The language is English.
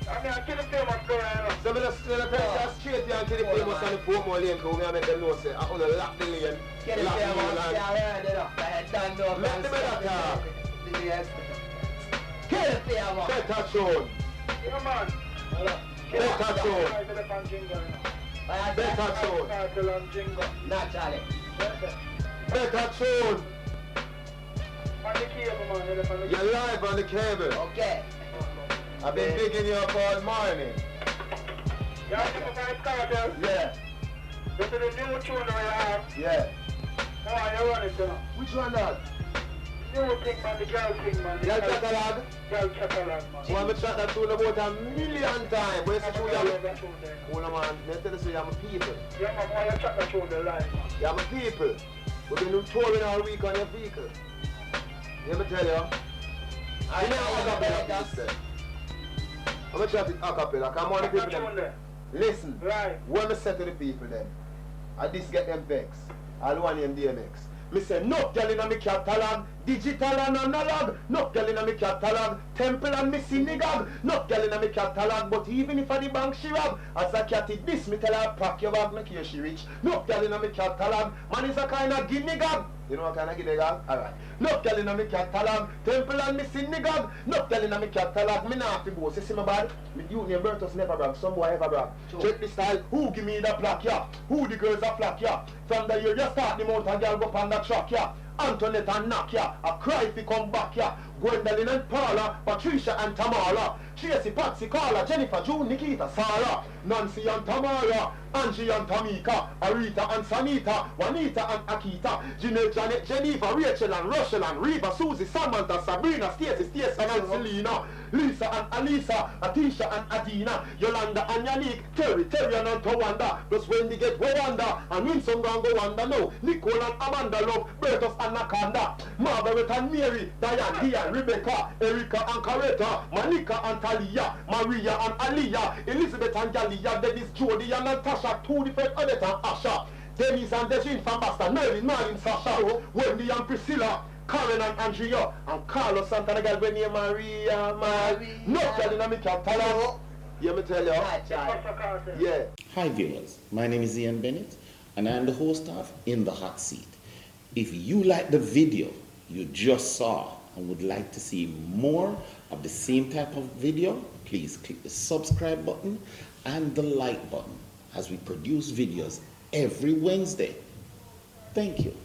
I mean, I kill the famous girl, you know. So I'm just straight here and kill the famous on the Portmore lane because we make them know say, I'm going to lock the lane. Kill the famous, Let the better talk. Kill the famous. Better tune. Yeah, man. Better tune. Better tune. Kartel and Jingo. Naturally. Better tune. On the cable, man. You're live on the cable. Okay. I've been digging you up all morning. Yeah, you have Kartel. Yeah. This is the new tune that you have. Yeah. Oh, you run it, you know. Which one that? New thing, man. The girl thing, man. Girl catalog? Girl catalog, man. Well, I track that tune about a million times. But it's true, I you love that tune there. hold on, man. Let me tell you, so you're my people. Yeah, man. Why you track that tune there live, man? You're my people. We've been touring all week on your vehicle. Let me tell you. I know how to piece there. I'm going to try to acapella. Come on, the people them. Listen. Right. When I say to the people then, I just get them vexed. I'll want them DMX. Me say, no girl in a me catalog, digital and analog. No girl in a me catalog, temple and me synagogue. No girl in a me catalog, but even if I the bank she rob, as a cat it this, me tell her pack your bag, make sure she rich. No girl in a me catalog, man is a kind of guinea gag. You know what kind of guinea gag? Alright. No girl in a me catalog, temple and me synagogue. No girl in a me catalog, me not fi boast. You see my bad? Me youth name Bertus never brag, some boy ever brag. Sure. Check the style, who give me the plaque, yeah? Who the girls a flock, yeah? From the year you start the mountain girl go up on the track, yeah? Antoinette and Nakia, a cry if he come back, yeah. Gwendolyn and Paula, Patricia and Tamara, Tracy, Patsy, Carla, Jennifer, June, Nikita, Sarah, Nancy and Tamara, Angie and Tamika, Arita and Sanita, Juanita and Akita, Jeanette, Janet, Geneva, Rachel and Rochelle and Reva, Susie, Samantha, Sabrina, Stacy and Selena, Lisa and Alisa, Atisha and Adina, Yolanda and Yannick, Terry and Tawanda, plus Wendy get Wanda, and Winston go Wanda no, Nicole and Amanda Love, Bertus and Nakanda, Margaret and Mary, Diane, Diane, Rebecca, Erica and Coretta, Monica and Talia, Maria and Aliyah, Elizabeth and Galia, Dennis, Jody and Natasha, two different Odette and Asha, Dennis and Desiree from Boston, Merlin, Marlin, Sasha, Wendy and Priscilla, Karen and Andrea, and Carlos Santana, girl, when you Maria, no telling them, can't tell her. Yeah, me tell you. Yeah. Hi viewers, my name is Ian Bennett and I am the host of In the Hot Seat. If you like the video you just saw and would like to see more of the same type of video, please click the subscribe button and the like button as we produce videos every Wednesday. Thank you.